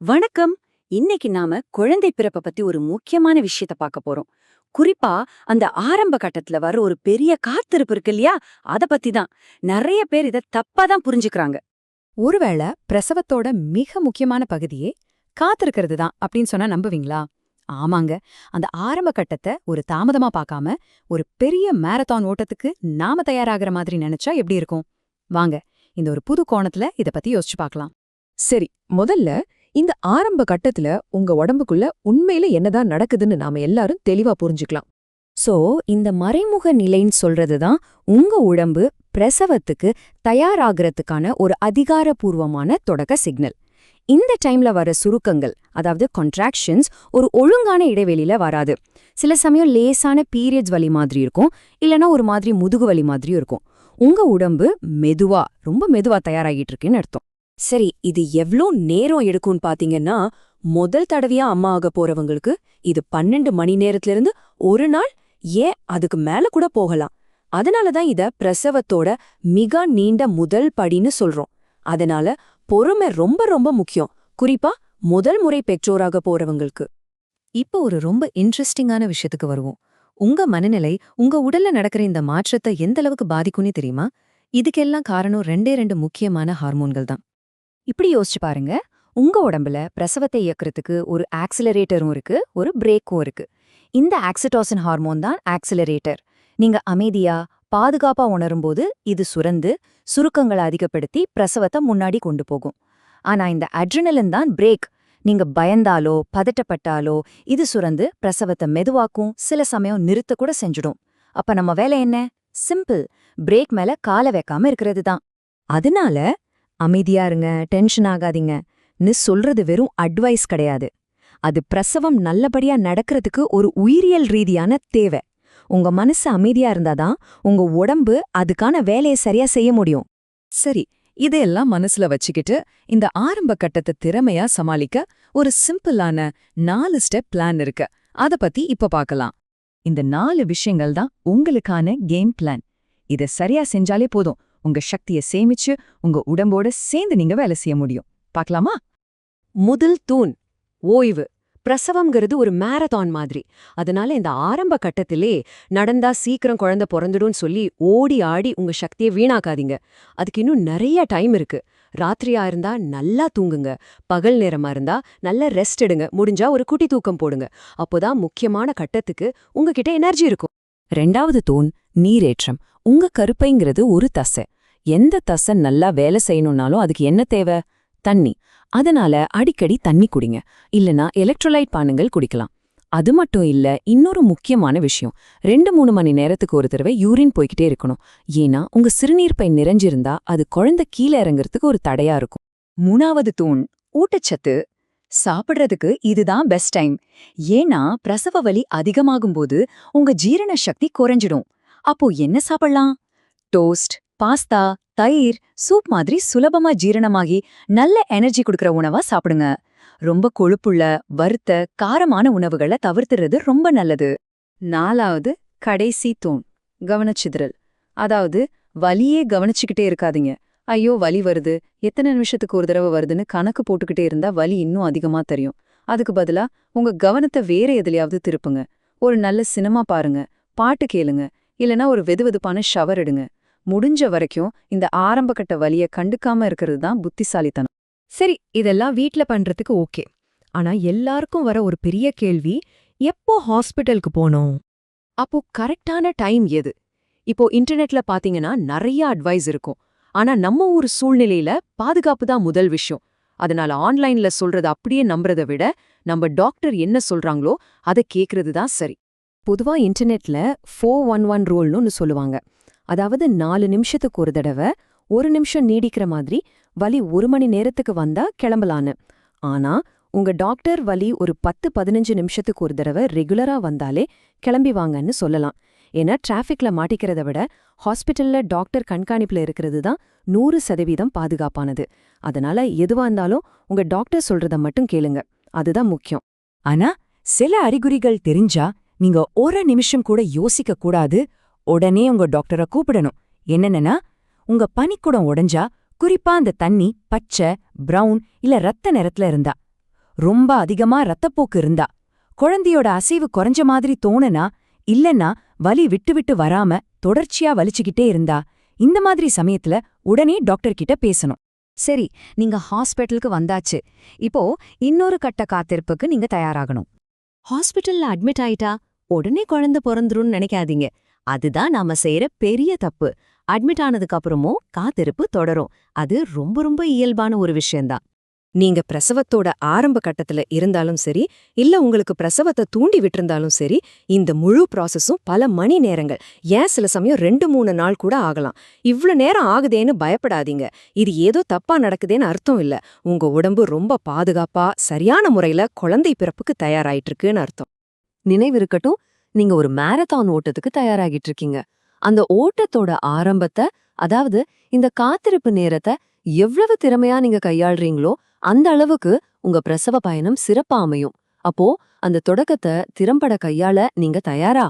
வணக்கம். இன்னைக்கு நாம குழந்தை பிறப்ப பத்தி ஒரு முக்கியமான விஷயத்த பார்க்க போறோம். குறிப்பா அந்த ஆரம்ப கட்டத்துல வர ஒரு பெரிய காத்திருப்பு இருக்கு இல்லையா? அத பத்தி தான். நெறைய பேர் இத தப்பா தான் புரிஞ்சுக்கிறாங்க. ஒருவேளை பிரசவத்தோட மிக முக்கியமான பகுதியே காத்திருக்கிறது தான் அப்படின்னு சொன்னா நம்புவீங்களா? ஆமாங்க. அந்த ஆரம்ப கட்டத்தை ஒரு தாமதமா பார்க்காம ஒரு பெரிய மாரத்தான் ஓட்டத்துக்கு நாம தயாராகிற மாதிரி நினைச்சா எப்படி இருக்கும்? வாங்க, இந்த ஒரு புது கோணத்துல இத பத்தி யோசிச்சு பார்க்கலாம். சரி, முதல்ல இந்த ஆரம்ப கட்டத்துல உங்க உடம்புக்குள்ள உண்மையில என்னதான் நடக்குதுன்னு நாம எல்லாரும் தெளிவா புரிஞ்சுக்கலாம். சோ, இந்த மறைமுக நிலைன்னு சொல்றது தான் உங்க உடம்பு பிரசவத்துக்கு தயாராகிறதுக்கான ஒரு அதிகாரப்பூர்வமான தொடக்க சிக்னல். இந்த டைம்ல வர சுருக்கங்கள், அதாவது கான்ட்ராக்ஷன்ஸ், ஒரு ஒழுங்கான இடைவெளியில வராது. சில சமயம் லேசான பீரியட்ஸ் வலி மாதிரி இருக்கும், இல்லனா ஒரு மாதிரி முதுகு வலி மாதிரியும் இருக்கும். உங்க உடம்பு ரொம்ப மெதுவா தயாராகிட்டு இருக்குன்னு அர்த்தம். சரி, இது எவ்ளோ நேரம் எடுக்கும்னு பாத்தீங்கன்னா, முதல் தடவையா அம்மா ஆக போறவங்களுக்கு இது 12 மணி நேரத்திலிருந்து ஒரு நாள், ஏன் அதுக்கு மேல கூட போகலாம். அதனாலதான் இத பிரசவத்தோட மிக நீண்ட முதல் படின்னு சொல்றோம். அதனால பொறுமை ரொம்ப ரொம்ப முக்கியம், குறிப்பா முதல் முறை பெற்றோராக போறவங்களுக்கு. இப்போ ஒரு ரொம்ப இன்ட்ரெஸ்டிங்கான விஷயத்துக்கு வருவோம். உங்க மனநிலை உங்க உடல்ல நடக்கிற இந்த மாற்றத்தை எந்த அளவுக்கு பாதிக்கும்னே தெரியுமா? இதுக்கெல்லாம் காரணம் ரெண்டு முக்கியமான ஹார்மோன்கள் தான். இப்படி யோசிச்சு பாருங்க, உங்க உடம்புல பிரசவத்தை இயக்குறதுக்கு ஒரு ஆக்சிலரேட்டரும் இருக்கு, ஒரு பிரேக்கும் இருக்கு. இந்த ஆக்சிடோசின் ஹார்மோன் தான் ஆக்சிலரேட்டர். நீங்க அமைதியா பாதுகாப்பா உணரும்போது இது சுரந்து சுருக்கங்களை அதிகப்படுத்தி பிரசவத்தை முன்னாடி கொண்டு போகும். ஆனா இந்த அட்ரினலின் தான் பிரேக். நீங்க பயந்தாலோ பதட்டப்பட்டாலோ இது சுரந்து பிரசவத்தை மெதுவாக்கும், சில சமயம் நிறுத்த கூட செஞ்சிடும். அப்ப நம்ம வேலை என்ன? சிம்பிள், பிரேக் மேல காலை வைக்காம இருக்கிறது தான். அதனால அமைதியா இருங்க, டென்ஷன் ஆகாதீங்கன்னு சொல்றது வெறும் அட்வைஸ் கிடையாது. அது பிரசவம் நல்லபடியா நடக்கிறதுக்கு ஒரு உயிரியல் ரீதியான தேவை. உங்க மனசு அமைதியா இருந்தாதான் உங்க உடம்பு அதுக்கான வேலையை சரியா செய்ய முடியும். சரி, இதையெல்லாம் மனசுல வச்சுக்கிட்டு இந்த ஆரம்ப கட்டத்தை திறமையா சமாளிக்க ஒரு சிம்பிளான 4 ஸ்டெப் பிளான் இருக்கு. அத பத்தி இப்ப பார்க்கலாம். இந்த 4 விஷயங்கள் தான் உங்களுக்கான கேம் பிளான். இத சரியா செஞ்சாலே போதும், உங்க சக்தியை சேமிச்சு உங்க உடம்போட சேர்ந்து நீங்க வேலை செய்ய முடியும். பார்க்கலாமா? முதல் தூண் ஓய்வு. பிரசவம்ங்கிறது ஒரு மாரத்தான் மாதிரி. அதனால இந்த ஆரம்ப கட்டத்திலே நடந்தா சீக்கிரம் குழந்தை பிறந்துடும்னு சொல்லி ஓடி ஆடி உங்க சக்தியை வீணாக்காதீங்க. அதுக்கு இன்னும் நிறைய டைம் இருக்கு. ராத்திரியா இருந்தா நல்லா தூங்குங்க, பகல் நேரமா இருந்தா நல்ல ரெஸ்ட் எடுங்க, முடிஞ்சா ஒரு குட்டி தூக்கம் போடுங்க. அப்போதான் முக்கியமான கட்டத்துக்கு உங்ககிட்ட எனர்ஜி இருக்கும். 2வது தூண் நீரேற்றம். உங்க கருப்பைங்கிறது ஒரு தசை. எந்த தசை நல்லா வேலை செய்யணும்னாலும் அதுக்கு என்ன தேவை? தண்ணி. அதனால அடிக்கடி தண்ணி குடிங்க, இல்லனா எலக்ட்ரோலைட் பானங்கள் குடிக்கலாம். அது மட்டும் இல்ல, இன்னொரு முக்கியமான விஷயம், 2-3 மணி நேரத்துக்கு ஒரு தடவை யூரின் போய்கிட்டே இருக்கணும். ஏன்னா உங்க சிறுநீர் பை நிறைஞ்சிருந்தா அது குழந்தை கீழே இறங்குறதுக்கு ஒரு தடையா இருக்கும். 3வது தூண் ஊட்டச்சத்து. சாப்பிடுறதுக்கு இதுதான் பெஸ்ட் டைம். ஏன்னா பிரசவ வலி அதிகமாகும்போது உங்க ஜீரண சக்தி குறைஞ்சிடும். அப்போ என்ன சாப்பிடலாம்? டோஸ்ட், பாஸ்தா, தயிர், சூப் மாதிரி சுலபமா ஜீரணமாகி நல்ல எனர்ஜி கொடுக்கற உணவா சாப்பிடுங்க. ரொம்ப கொழுப்புள்ள வறுத்த காரமான உணவுகளை தவிர்த்துறது ரொம்ப நல்லது. 4வது கடைசி தூண் கவனச்சிதறல். அதாவது வலியே கவனிச்சுக்கிட்டே இருக்காதீங்க. ஐயோ வலி வருது, எத்தனை நிமிஷத்துக்கு ஒரு தடவை வருதுன்னு கணக்கு போட்டுக்கிட்டே இருந்தா வலி இன்னும் அதிகமா தெரியும். அதுக்கு பதிலா உங்க கவனத்தை வேற எதுலயாவது திருப்புங்க. ஒரு நல்ல சினிமா பாருங்க, பாட்டு கேளுங்க, இல்லனா ஒரு வெதுவெதுப்பான ஷவர் எடுங்க. முடிஞ்ச வரைக்கும் இந்த ஆரம்பகட்ட வலிய கண்டுக்காம இருக்கிறது தான் புத்திசாலித்தனம். சரி, இதெல்லாம் வீட்ல பண்றதுக்கு ஓகே. ஆனா எல்லாருக்கும் வர ஒரு பெரிய கேள்வி, எப்போ ஹாஸ்பிட்டலுக்கு போனோம்? அப்போ கரெக்டான டைம் எது? இப்போ இன்டர்நெட்ல பாத்தீங்கன்னா நிறைய அட்வைஸ் இருக்கும். ஆனா நம்ம ஊர் சூழ்நிலையில பாதுகாப்பு தான் முதல் விஷயம். அதனால ஆன்லைன்ல சொல்றத அப்படியே நம்புறதை விட நம்ம டாக்டர் என்ன சொல்றாங்களோ அதை கேக்குறது தான் சரி. பொதுவா இன்டர்நெட்ல 411 ரூல்னு ஒன்னு சொல்லுவாங்க. அதாவது 4 நிமிஷத்துக்கு ஒரு தடவை 1 நிமிஷம் நீடிக்கிற மாதிரி வலி 1 மணி நேரத்துக்கு வந்தா கிளம்பலான்னு. ஆனா உங்க டாக்டர் வலி ஒரு 10-15 நிமிஷத்துக்கு ஒரு தடவை ரெகுலரா வந்தாலே கிளம்பி வாங்கன்னு சொல்லலாம். ஏன்னா டிராஃபிக்ல மாட்டிக்கிறத விட ஹாஸ்பிட்டல்ல டாக்டர் கண்காணிப்புல இருக்கிறது தான் 100% பாதுகாப்பானது. அதனால எதுவா இருந்தாலும் உங்க டாக்டர் சொல்றத மட்டும் கேளுங்க, அதுதான் முக்கியம். ஆனா சில அறிகுறிகள் தெரிஞ்சா நீங்க ஒரு நிமிஷம் கூட யோசிக்க கூடாது. உடனே உங்க டாக்டரை கூப்பிடணும். என்னென்னா, உங்க பனிக்குடம் உடைஞ்சா, குறிப்பா அந்த தண்ணி பச்சை, பிரவுன் இல்ல ரத்த நிறத்துல இருந்தா, ரொம்ப அதிகமா ரத்தப்போக்கு இருந்தா, குழந்தையோட அசைவு குறைஞ்ச மாதிரி தோணுனா, இல்லன்னா வலி விட்டு விட்டு வராம தொடர்ச்சியா வலிச்சுக்கிட்டே இருந்தா, இந்த மாதிரி சமயத்துல உடனே டாக்டர் கிட்ட பேசணும். சரி, நீங்க ஹாஸ்பிட்டலுக்கு வந்தாச்சு. இப்போ இன்னொரு கட்ட காத்திருப்புக்கு நீங்க தயாராகணும். ஹாஸ்பிட்டல்ல அட்மிட் ஆயிட்டா உடனே குழந்தை பிறந்துரும்னு நினைக்காதீங்க. அதுதான் நாம செய்யற பெரிய தப்பு. அட்மிட் ஆனதுக்கு அப்புறமும் காத்திருப்பு தொடரும். அது ரொம்ப ரொம்ப இயல்பான ஒரு விஷயம்தான். நீங்க பிரசவத்தோட ஆரம்ப கட்டத்துல இருந்தாலும் சரி, இல்ல உங்களுக்கு பிரசவத்தை தூண்டி விட்டிருந்தாலும் சரி, இந்த முழு ப்ராசஸும் பல மணி நேரங்கள், ஏன் சில சமயம் 2-3 நாள் கூட ஆகலாம். இவ்ளோ நேரம் ஆகுதேன்னு பயப்படாதீங்க. இது ஏதோ தப்பா நடக்குதேன்னு அர்த்தம் இல்ல. உங்க உடம்பு ரொம்ப பாதுகாப்பா, சரியான முறையில குழந்தை பிறப்புக்கு தயாராயிட்டு இருக்குன்னு அர்த்தம். நினைவிருக்கட்டும், நீங்க ஒரு மாரத்தான் ஓட்டத்துக்கு தயாராகிட்டு இருக்கீங்க. அந்த ஓட்டத்தோட ஆரம்பத்தை, அதாவது இந்த காத்திருப்பு நேரத்தை எவ்வளவு திறமையா நீங்க கையாள்றீங்களோ அந்த அளவுக்கு உங்க பிரசவ பயணம் சிறப்பா அமையும். அப்போ அந்த தொடக்கத்தை திறம்பட கையாள நீங்க தயாரா?